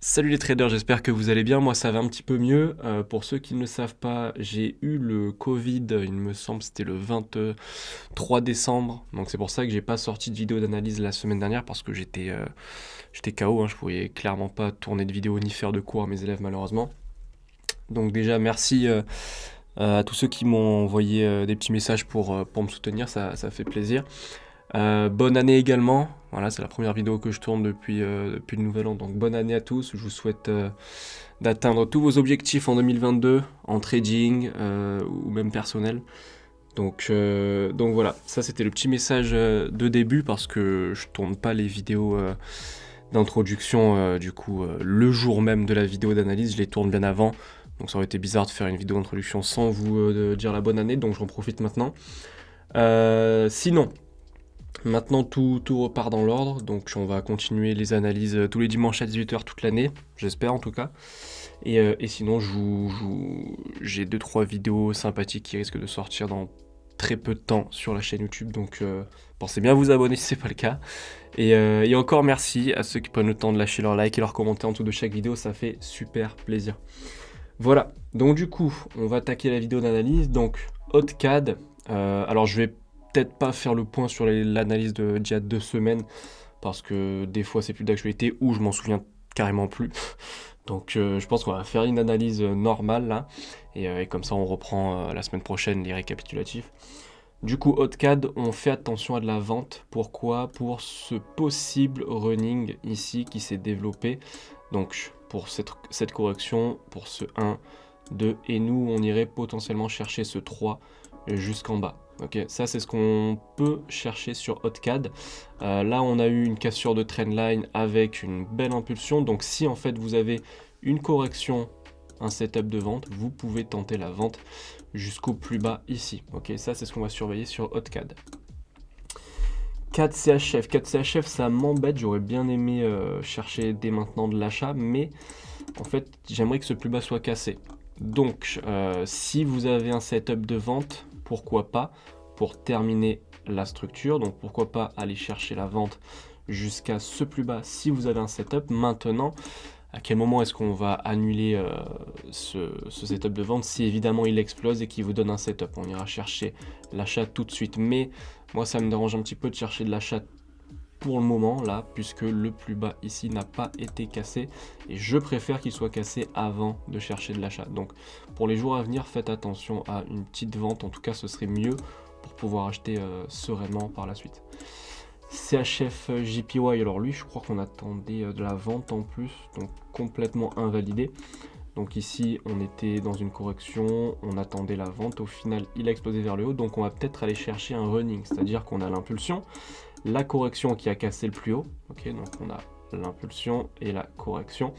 Salut les traders, j'espère que vous allez bien. Moi, ça va un petit peu mieux. Pour ceux qui ne le savent pas, j'ai eu le Covid, il me semble, c'était le 23 décembre. Donc c'est pour ça que j'ai pas sorti de vidéo d'analyse la semaine dernière parce que j'étais KO, hein. Je pouvais clairement pas tourner de vidéo ni faire de cours à mes élèves malheureusement. Donc déjà, merci à tous ceux qui m'ont envoyé des petits messages pour me soutenir, ça fait plaisir. Bonne année également. Voilà, c'est la première vidéo que je tourne depuis le nouvel an. Donc bonne année à tous. Je vous souhaite d'atteindre tous vos objectifs en 2022, en trading ou même personnel. Donc voilà, ça c'était le petit message de début parce que je tourne pas les vidéos d'introduction le jour même de la vidéo d'analyse, je les tourne bien avant. Donc ça aurait été bizarre de faire une vidéo d'introduction sans vous dire la bonne année, donc j'en profite maintenant. Sinon, maintenant, tout repart dans l'ordre, donc on va continuer les analyses tous les dimanches à 18h toute l'année, j'espère en tout cas. Et sinon, j'ai 2-3 vidéos sympathiques qui risquent de sortir dans très peu de temps sur la chaîne YouTube, donc pensez bien à vous abonner si c'est pas le cas. Et encore merci à ceux qui prennent le temps de lâcher leur like et leur commentaire en dessous de chaque vidéo, ça fait super plaisir. Voilà, donc du coup, on va attaquer la vidéo d'analyse, donc HotCAD. Alors je vais peut-être pas faire le point sur l'analyse d'il y a 2 semaines, parce que des fois c'est plus d'actualité ou je m'en souviens carrément plus. Donc je pense qu'on va faire une analyse normale là, et comme ça on reprend la semaine prochaine les récapitulatifs. Du coup, HotCAD, on fait attention à de la vente. Pourquoi? Pour ce possible running ici qui s'est développé. Donc pour cette correction, pour ce 1, 2, et nous on irait potentiellement chercher ce 3 jusqu'en bas. Ok, ça c'est ce qu'on peut chercher sur HotCAD. Là on a eu une cassure de trendline avec une belle impulsion. Donc si en fait vous avez une correction, un setup de vente, vous pouvez tenter la vente jusqu'au plus bas ici. Ok, ça c'est ce qu'on va surveiller sur HotCAD. 4CHF, 4CHF ça m'embête, j'aurais bien aimé chercher dès maintenant de l'achat, mais en fait j'aimerais que ce plus bas soit cassé. Donc si vous avez un setup de vente, pourquoi pas, pour terminer la structure, donc pourquoi pas aller chercher la vente jusqu'à ce plus bas si vous avez un setup. Maintenant, à quel moment est-ce qu'on va annuler ce setup de vente? Si évidemment il explose et qu'il vous donne un setup, on ira chercher l'achat tout de suite. Mais moi ça me dérange un petit peu de chercher de l'achat pour le moment là, puisque le plus bas ici n'a pas été cassé, et je préfère qu'il soit cassé avant de chercher de l'achat. Donc pour les jours à venir, faites attention à une petite vente, en tout cas ce serait mieux pour pouvoir acheter sereinement par la suite. CHF JPY, alors lui je crois qu'on attendait de la vente en plus, donc complètement invalidé. Donc ici on était dans une correction, on attendait la vente, au final il a explosé vers le haut, donc on va peut-être aller chercher un running, c'est-à-dire qu'on a l'impulsion, la correction qui a cassé le plus haut, ok, donc on a l'impulsion et la correction.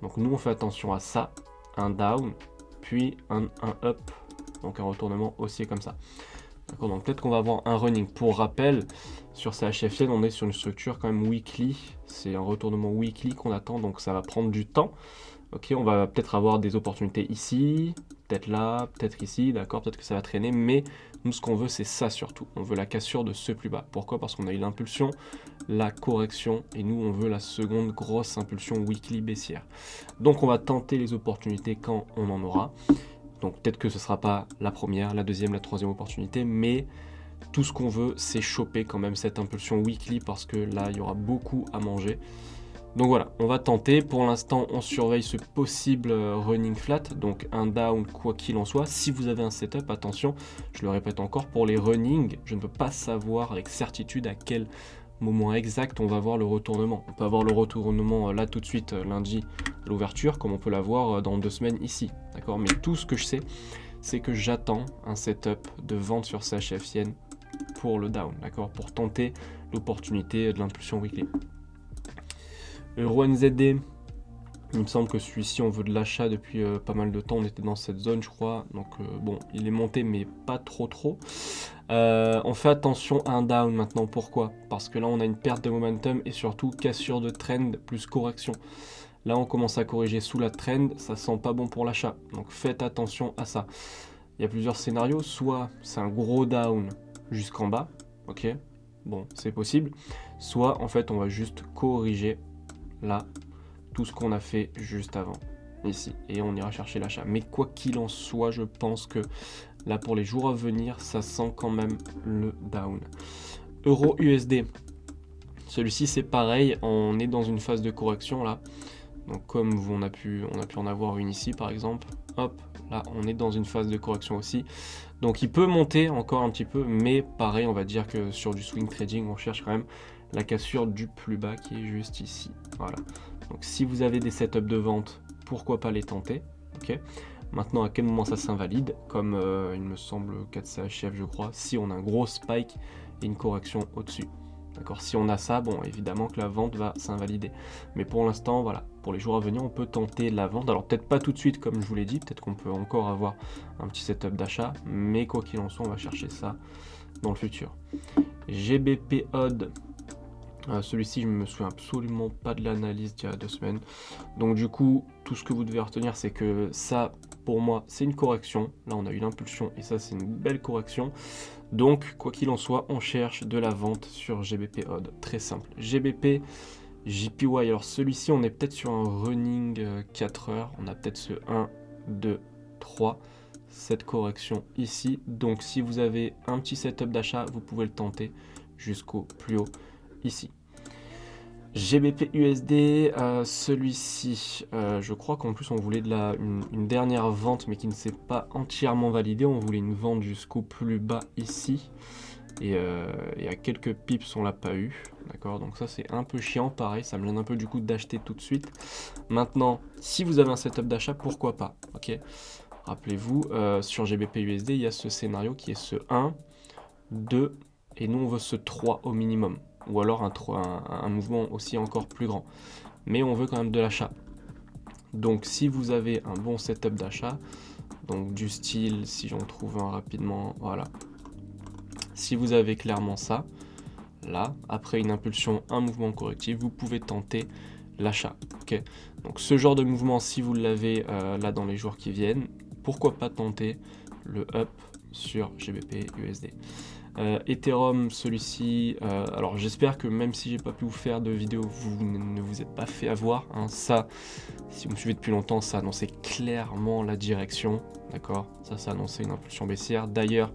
Donc nous on fait attention à ça, un down, puis un up, donc un retournement haussier comme ça. D'accord, donc peut-être qu'on va avoir un running. Pour rappel, sur CHF Yen, on est sur une structure quand même weekly. C'est un retournement weekly qu'on attend, donc ça va prendre du temps. Ok, on va peut-être avoir des opportunités ici, peut-être là, peut-être ici, d'accord, peut-être que ça va traîner, mais nous ce qu'on veut c'est ça surtout. On veut la cassure de ce plus bas. Pourquoi? Parce qu'on a eu l'impulsion, la correction, et nous on veut la seconde grosse impulsion weekly baissière. Donc on va tenter les opportunités quand on en aura. Donc peut-être que ce ne sera pas la première, la deuxième, la troisième opportunité, mais tout ce qu'on veut, c'est choper quand même cette impulsion weekly parce que là, il y aura beaucoup à manger. Donc voilà, on va tenter. Pour l'instant, on surveille ce possible running flat, donc un down quoi qu'il en soit. Si vous avez un setup, attention, je le répète encore, pour les running, je ne peux pas savoir avec certitude à quel moment exact on va voir le retournement. On peut avoir le retournement là tout de suite lundi à l'ouverture, comme on peut l'avoir dans 2 semaines ici, d'accord. Mais tout ce que je sais, c'est que j'attends un setup de vente sur CHF Yen pour le down, d'accord, pour tenter l'opportunité de l'impulsion weekly. Euro NZD, il me semble que celui-ci, on veut de l'achat depuis pas mal de temps. On était dans cette zone, je crois. Donc, bon, il est monté, mais pas trop. On fait attention à un down maintenant. Pourquoi? Parce que là, on a une perte de momentum et surtout cassure de trend plus correction. Là, on commence à corriger sous la trend. Ça sent pas bon pour l'achat. Donc, faites attention à ça. Il y a plusieurs scénarios. Soit c'est un gros down jusqu'en bas. Ok, bon, c'est possible. Soit, en fait, on va juste corriger là tout ce qu'on a fait juste avant, ici, et on ira chercher l'achat. Mais quoi qu'il en soit, je pense que là, pour les jours à venir, ça sent quand même le down. Euro USD, celui-ci c'est pareil, on est dans une phase de correction là. Donc comme on a pu en avoir une ici par exemple, hop, là on est dans une phase de correction aussi. Donc il peut monter encore un petit peu, mais pareil, on va dire que sur du swing trading, on cherche quand même la cassure du plus bas qui est juste ici. Voilà. Donc si vous avez des setups de vente, pourquoi pas les tenter, ok. Maintenant, à quel moment ça s'invalide? Comme il me semble 4 CHF, je crois, si on a un gros spike et une correction au-dessus. D'accord, si on a ça, bon, évidemment que la vente va s'invalider. Mais pour l'instant, voilà, pour les jours à venir, on peut tenter la vente. Alors peut-être pas tout de suite, comme je vous l'ai dit, peut-être qu'on peut encore avoir un petit setup d'achat, mais quoi qu'il en soit, on va chercher ça dans le futur. GBP Odd, celui-ci, je ne me souviens absolument pas de l'analyse d'il y a 2 semaines. Donc du coup, tout ce que vous devez retenir, c'est que ça, pour moi, c'est une correction. Là, on a eu l'impulsion et ça, c'est une belle correction. Donc, quoi qu'il en soit, on cherche de la vente sur GBP Odd. Très simple. GBP JPY. Alors celui-ci, on est peut-être sur un running 4 heures. On a peut-être ce 1, 2, 3. Cette correction ici. Donc si vous avez un petit setup d'achat, vous pouvez le tenter jusqu'au plus haut ici. GBP USD, celui-ci, je crois qu'en plus on voulait une dernière vente mais qui ne s'est pas entièrement validée. On voulait une vente jusqu'au plus bas ici. Et à quelques pips on l'a pas eu, d'accord, donc ça c'est un peu chiant, pareil, ça me gêne un peu du coup d'acheter tout de suite. Maintenant, si vous avez un setup d'achat, pourquoi pas, ok. Rappelez-vous, sur GBP USD, il y a ce scénario qui est ce 1, 2, et nous on veut ce 3 au minimum, ou alors un mouvement aussi encore plus grand. Mais on veut quand même de l'achat. Donc si vous avez un bon setup d'achat, donc du style, si j'en trouve un rapidement, voilà. Si vous avez clairement ça, là, après une impulsion, un mouvement correctif, vous pouvez tenter l'achat. Okay, donc ce genre de mouvement, si vous l'avez là dans les jours qui viennent, pourquoi pas tenter le up sur GBP USD. Ethereum, celui-ci, alors j'espère que même si j'ai pas pu vous faire de vidéo, vous ne vous êtes pas fait avoir. Hein, ça, si vous me suivez depuis longtemps, ça annonçait clairement la direction. D'accord, ça annonçait une impulsion baissière. D'ailleurs,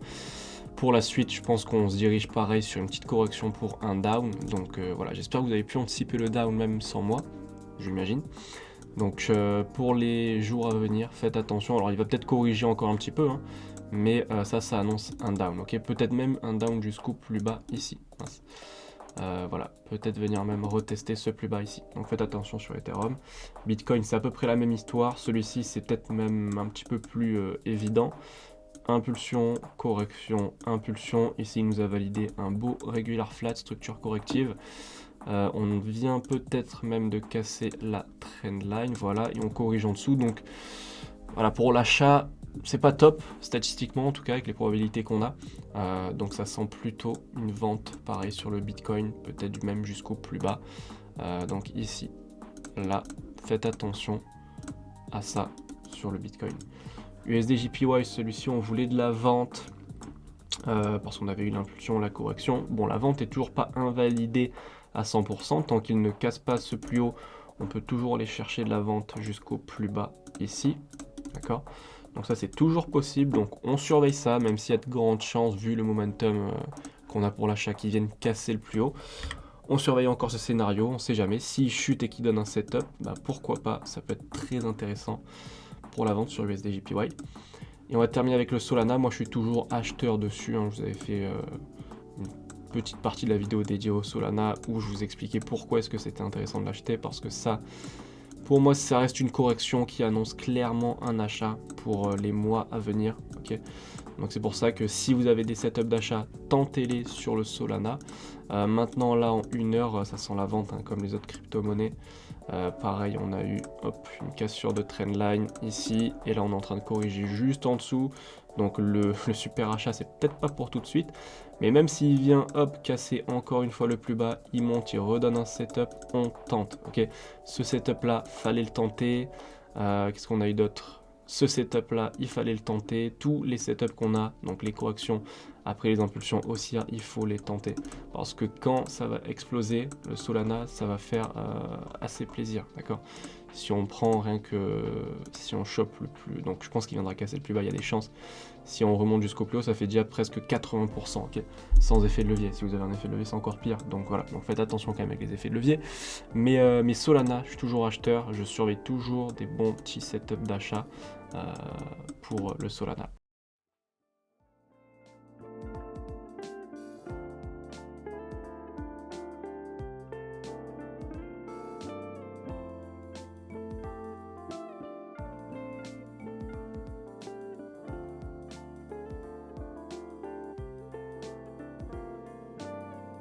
pour la suite, je pense qu'on se dirige pareil sur une petite correction pour un down. Donc voilà, j'espère que vous avez pu anticiper le down même sans moi, j'imagine. Donc pour les jours à venir, faites attention. Alors il va peut-être corriger encore un petit peu, hein, mais ça annonce un down. Ok, peut-être même un down jusqu'au plus bas ici. Voilà, peut-être venir même retester ce plus bas ici. Donc faites attention sur Ethereum. Bitcoin, c'est à peu près la même histoire. Celui-ci, c'est peut-être même un petit peu plus évident. Impulsion, correction, impulsion. Ici, il nous a validé un beau regular flat, structure corrective. On vient peut-être même de casser la trendline, voilà, et on corrige en dessous. Donc voilà, pour l'achat, c'est pas top, statistiquement en tout cas, avec les probabilités qu'on a. Donc ça sent plutôt une vente, pareil sur le Bitcoin, peut-être même jusqu'au plus bas. Donc ici, là, faites attention à ça sur le Bitcoin. USD JPY, celui-ci on voulait de la vente parce qu'on avait eu l'impulsion, la correction. Bon, la vente est toujours pas invalidée à 100%, tant qu'il ne casse pas ce plus haut, on peut toujours aller chercher de la vente jusqu'au plus bas ici, d'accord. Donc ça c'est toujours possible, donc on surveille ça, même s'il y a de grandes chances vu le momentum qu'on a pour l'achat qui viennent casser le plus haut. On surveille encore ce scénario, on sait jamais, s'il chute et qu'il donne un setup, bah pourquoi pas, ça peut être très intéressant pour la vente sur USD JPY. Et on va terminer avec le Solana. Moi je suis toujours acheteur dessus, hein. Je vous avais fait une petite partie de la vidéo dédiée au Solana où je vous expliquais pourquoi est-ce que c'était intéressant de l'acheter, parce que ça, pour moi, ça reste une correction qui annonce clairement un achat pour les mois à venir. Okay, donc c'est pour ça que si vous avez des setups d'achat, tentez-les sur le Solana. Maintenant là en 1 heure, ça sent la vente, hein, comme les autres crypto-monnaies. Pareil, on a eu une cassure de trendline ici, et là on est en train de corriger juste en dessous. Donc le super achat, c'est peut-être pas pour tout de suite, mais même s'il vient casser encore une fois le plus bas, il monte, il redonne un setup, on tente. Ok, ce setup là, fallait le tenter. Qu'est-ce qu'on a eu d'autre? ce setup là, il fallait le tenter. Tous les setups qu'on a, donc les coactions, après les impulsions haussières, il faut les tenter. Parce que quand ça va exploser, le Solana, ça va faire assez plaisir, d'accord? Si on prend rien que... Si on chope le plus... Donc je pense qu'il viendra casser le plus bas, il y a des chances. Si on remonte jusqu'au plus haut, ça fait déjà presque 80%, ok? Sans effet de levier. Si vous avez un effet de levier, c'est encore pire. Donc voilà, donc faites attention quand même avec les effets de levier. Mais Solana, je suis toujours acheteur. Je surveille toujours des bons petits setups d'achat pour le Solana.